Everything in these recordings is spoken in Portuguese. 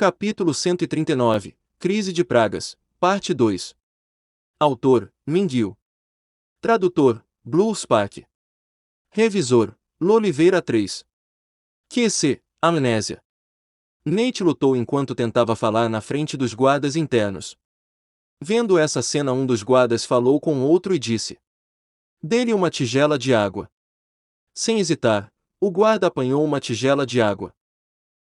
Capítulo 139, Crise de Pragas, Parte 2. Autor, Minguil. Tradutor, Blue Spark. Revisor, Loliveira 3. QC, Amnésia. Nate lutou enquanto tentava falar na frente dos guardas internos. Vendo essa cena, um dos guardas falou com outro e disse: "Dê-lhe uma tigela de água." Sem hesitar, o guarda apanhou uma tigela de água.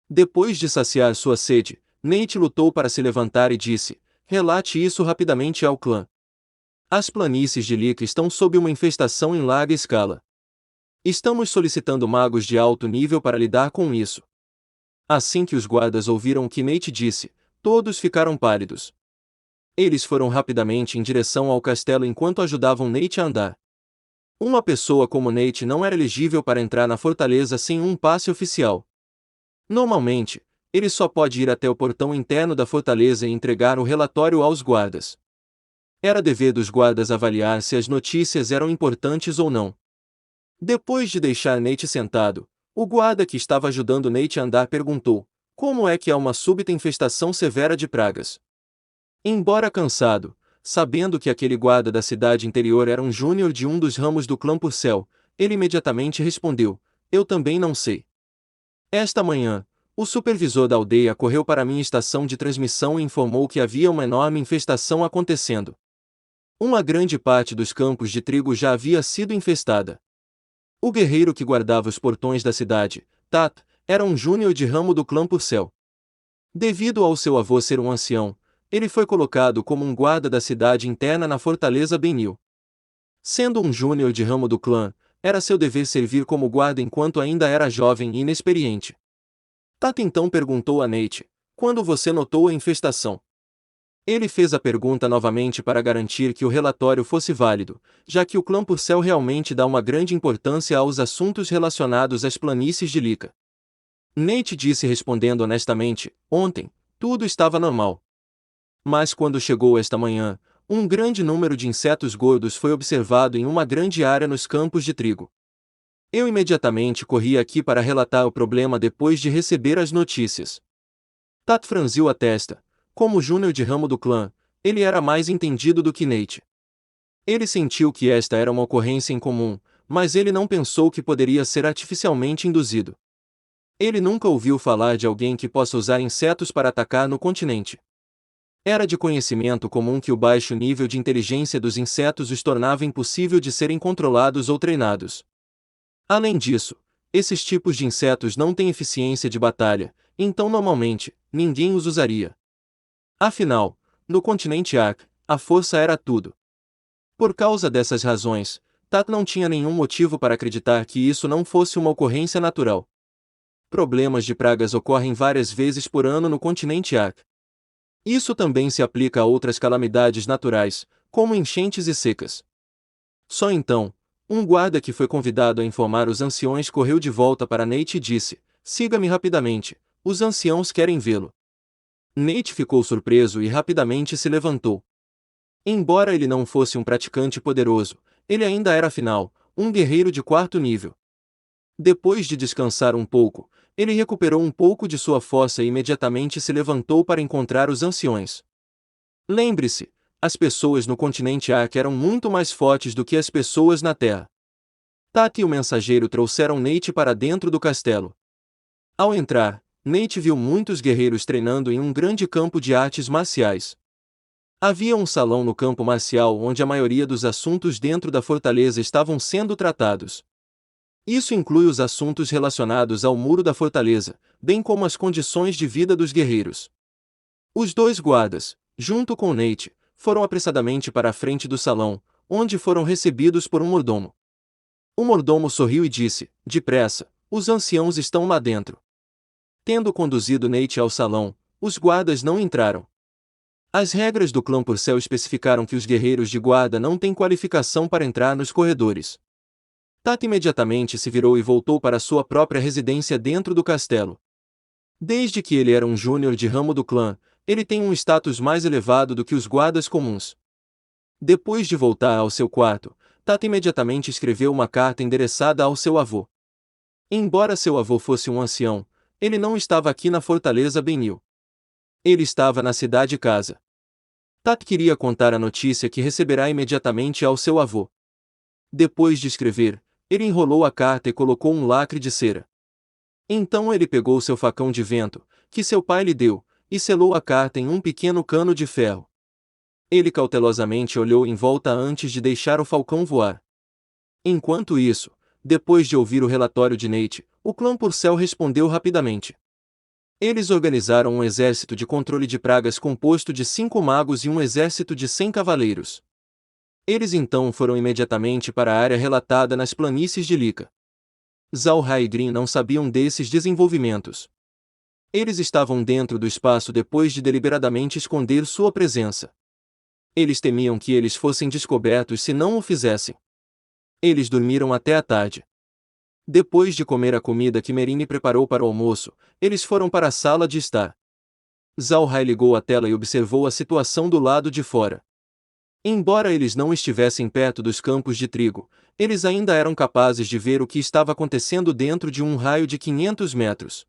Depois de saciar sua sede, Nate lutou para se levantar e disse: "Relate isso rapidamente ao clã. As planícies de Lika estão sob uma infestação em larga escala. Estamos solicitando magos de alto nível para lidar com isso." Assim que os guardas ouviram o que Nate disse, todos ficaram pálidos. Eles foram rapidamente em direção ao castelo enquanto ajudavam Nate a andar. Uma pessoa como Nate não era elegível para entrar na fortaleza sem um passe oficial. Normalmente, ele só pode ir até o portão interno da fortaleza e entregar o relatório aos guardas. Era dever dos guardas avaliar se as notícias eram importantes ou não. Depois de deixar Nate sentado, o guarda que estava ajudando Nate a andar perguntou: "Como é que há uma súbita infestação severa de pragas?" Embora cansado, sabendo que aquele guarda da cidade interior era um júnior de um dos ramos do clã Purcell, ele imediatamente respondeu: "Eu também não sei." Esta manhã, o supervisor da aldeia correu para minha estação de transmissão e informou que havia uma enorme infestação acontecendo. Uma grande parte dos campos de trigo já havia sido infestada. O guerreiro que guardava os portões da cidade, Tat, era um júnior de ramo do clã Purcell. Devido ao seu avô ser um ancião, ele foi colocado como um guarda da cidade interna na fortaleza Benil. Sendo um júnior de ramo do clã, era seu dever servir como guarda enquanto ainda era jovem e inexperiente. Tat então perguntou a Nate: "Quando você notou a infestação?" Ele fez a pergunta novamente para garantir que o relatório fosse válido, já que o clã Purcell realmente dá uma grande importância aos assuntos relacionados às planícies de Lika. Nate disse respondendo honestamente: "Ontem, tudo estava normal. Mas quando chegou esta manhã, um grande número de insetos gordos foi observado em uma grande área nos campos de trigo. Eu imediatamente corri aqui para relatar o problema depois de receber as notícias." Tat franziu a testa. Como júnior de ramo do clã, ele era mais entendido do que Nate. Ele sentiu que esta era uma ocorrência incomum, mas ele não pensou que poderia ser artificialmente induzido. Ele nunca ouviu falar de alguém que possa usar insetos para atacar no continente. Era de conhecimento comum que o baixo nível de inteligência dos insetos os tornava impossível de serem controlados ou treinados. Além disso, esses tipos de insetos não têm eficiência de batalha, então normalmente, ninguém os usaria. Afinal, no continente Ark, a força era tudo. Por causa dessas razões, Tat não tinha nenhum motivo para acreditar que isso não fosse uma ocorrência natural. Problemas de pragas ocorrem várias vezes por ano no continente Ark. Isso também se aplica a outras calamidades naturais, como enchentes e secas. Só então, um guarda que foi convidado a informar os anciões correu de volta para Nate e disse: "Siga-me rapidamente, os anciãos querem vê-lo." Nate ficou surpreso e rapidamente se levantou. Embora ele não fosse um praticante poderoso, ele ainda era afinal um guerreiro de quarto nível. Depois de descansar um pouco, ele recuperou um pouco de sua força e imediatamente se levantou para encontrar os anciões. Lembre-se, as pessoas no continente Ark eram muito mais fortes do que as pessoas na Terra. Tat e o mensageiro trouxeram Nate para dentro do castelo. Ao entrar, Nate viu muitos guerreiros treinando em um grande campo de artes marciais. Havia um salão no campo marcial onde a maioria dos assuntos dentro da fortaleza estavam sendo tratados. Isso inclui os assuntos relacionados ao muro da fortaleza, bem como as condições de vida dos guerreiros. Os dois guardas, junto com Nate, foram apressadamente para a frente do salão, onde foram recebidos por um mordomo. O mordomo sorriu e disse: "Depressa, os anciãos estão lá dentro." Tendo conduzido Nate ao salão, os guardas não entraram. As regras do clã Purcell especificaram que os guerreiros de guarda não têm qualificação para entrar nos corredores. Tat imediatamente se virou e voltou para sua própria residência dentro do castelo. Desde que ele era um júnior de ramo do clã, ele tem um status mais elevado do que os guardas comuns. Depois de voltar ao seu quarto, Tat imediatamente escreveu uma carta endereçada ao seu avô. Embora seu avô fosse um ancião, ele não estava aqui na fortaleza Benil. Ele estava na cidade casa. Tat queria contar a notícia que receberá imediatamente ao seu avô. Depois de escrever, ele enrolou a carta e colocou um lacre de cera. Então ele pegou seu facão de vento, que seu pai lhe deu, e selou a carta em um pequeno cano de ferro. Ele cautelosamente olhou em volta antes de deixar o falcão voar. Enquanto isso, depois de ouvir o relatório de Nate, o clã Purcell respondeu rapidamente. Eles organizaram um exército de controle de pragas composto de 5 magos e um exército de 100 cavaleiros. Eles então foram imediatamente para a área relatada nas planícies de Lika. Zalha e Grim não sabiam desses desenvolvimentos. Eles estavam dentro do espaço depois de deliberadamente esconder sua presença. Eles temiam que eles fossem descobertos se não o fizessem. Eles dormiram até a tarde. Depois de comer a comida que Merine preparou para o almoço, eles foram para a sala de estar. Zalha ligou a tela e observou a situação do lado de fora. Embora eles não estivessem perto dos campos de trigo, eles ainda eram capazes de ver o que estava acontecendo dentro de um raio de 500 metros.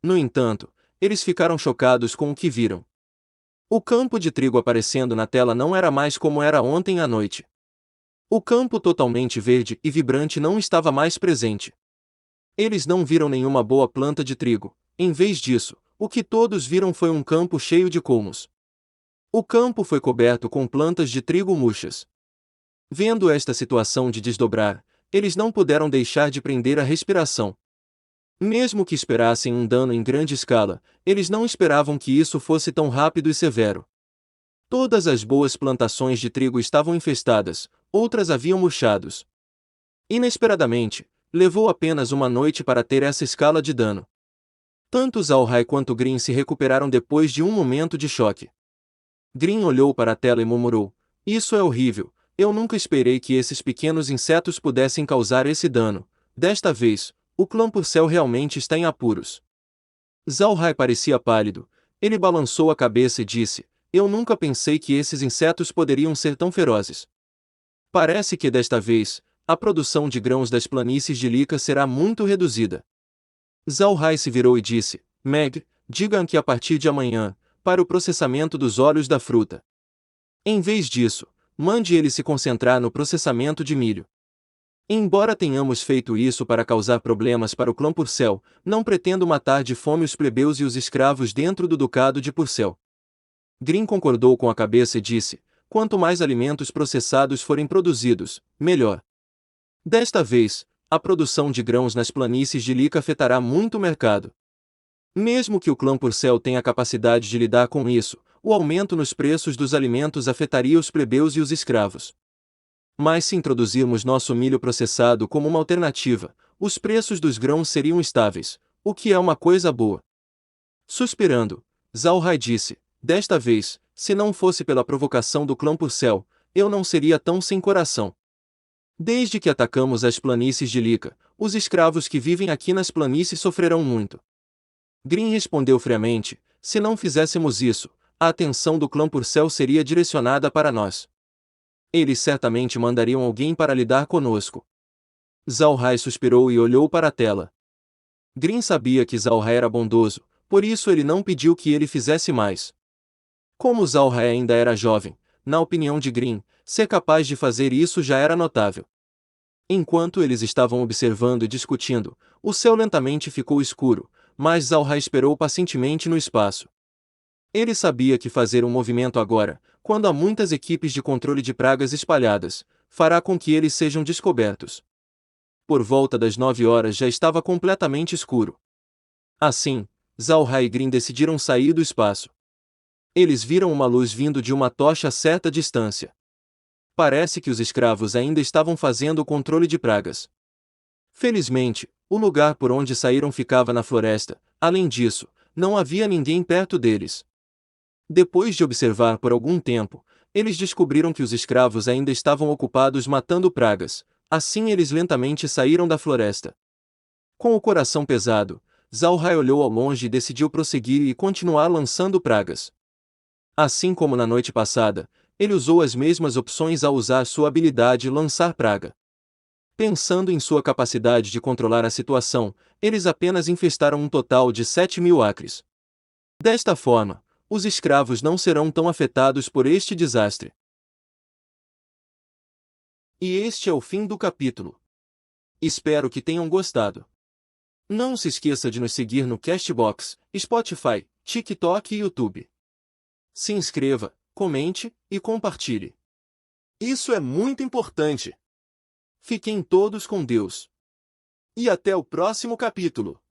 No entanto, eles ficaram chocados com o que viram. O campo de trigo aparecendo na tela não era mais como era ontem à noite. O campo totalmente verde e vibrante não estava mais presente. Eles não viram nenhuma boa planta de trigo. Em vez disso, o que todos viram foi um campo cheio de colmos. O campo foi coberto com plantas de trigo murchas. Vendo esta situação de desdobrar, eles não puderam deixar de prender a respiração. Mesmo que esperassem um dano em grande escala, eles não esperavam que isso fosse tão rápido e severo. Todas as boas plantações de trigo estavam infestadas, outras haviam murchados. Inesperadamente, levou apenas uma noite para ter essa escala de dano. Tanto Zalha quanto Grim se recuperaram depois de um momento de choque. Grim olhou para a tela e murmurou: "Isso é horrível, eu nunca esperei que esses pequenos insetos pudessem causar esse dano. Desta vez, o clã Purcell realmente está em apuros." Zalha parecia pálido. Ele balançou a cabeça e disse: "Eu nunca pensei que esses insetos poderiam ser tão ferozes. Parece que desta vez, a produção de grãos das planícies de Lika será muito reduzida." Zalha se virou e disse: "Meg, diga-me que a partir de amanhã, para o processamento dos óleos da fruta. Em vez disso, mande ele se concentrar no processamento de milho. Embora tenhamos feito isso para causar problemas para o clã Purcell, não pretendo matar de fome os plebeus e os escravos dentro do ducado de Purcell." Grim concordou com a cabeça e disse: "Quanto mais alimentos processados forem produzidos, melhor. Desta vez, a produção de grãos nas planícies de Lika afetará muito o mercado. Mesmo que o clã Purcell tenha a capacidade de lidar com isso, o aumento nos preços dos alimentos afetaria os plebeus e os escravos. Mas se introduzirmos nosso milho processado como uma alternativa, os preços dos grãos seriam estáveis, o que é uma coisa boa." Suspirando, Zalha disse: "Desta vez, se não fosse pela provocação do clã Purcell, eu não seria tão sem coração. Desde que atacamos as planícies de Lika, os escravos que vivem aqui nas planícies sofrerão muito." Grim respondeu friamente: "Se não fizéssemos isso, a atenção do clã Purcell seria direcionada para nós. Eles certamente mandariam alguém para lidar conosco." Zalha suspirou e olhou para a tela. Grim sabia que Zalha era bondoso, por isso ele não pediu que ele fizesse mais. Como Zalha ainda era jovem, na opinião de Grim, ser capaz de fazer isso já era notável. Enquanto eles estavam observando e discutindo, o céu lentamente ficou escuro, mas Zalha esperou pacientemente no espaço. Ele sabia que fazer um movimento agora, quando há muitas equipes de controle de pragas espalhadas, fará com que eles sejam descobertos. Por volta das 9 horas já estava completamente escuro. Assim, Zalha e Grim decidiram sair do espaço. Eles viram uma luz vindo de uma tocha a certa distância. Parece que os escravos ainda estavam fazendo o controle de pragas. Felizmente, o lugar por onde saíram ficava na floresta. Além disso, não havia ninguém perto deles. Depois de observar por algum tempo, eles descobriram que os escravos ainda estavam ocupados matando pragas. Assim eles lentamente saíram da floresta. Com o coração pesado, Zalha olhou ao longe e decidiu prosseguir e continuar lançando pragas. Assim como na noite passada, ele usou as mesmas opções ao usar sua habilidade lançar praga. Pensando em sua capacidade de controlar a situação, eles apenas infestaram um total de 7.000 acres. Desta forma, os escravos não serão tão afetados por este desastre. E este é o fim do capítulo. Espero que tenham gostado. Não se esqueça de nos seguir no Castbox, Spotify, TikTok e YouTube. Se inscreva, comente e compartilhe. Isso é muito importante. Fiquem todos com Deus. E até o próximo capítulo.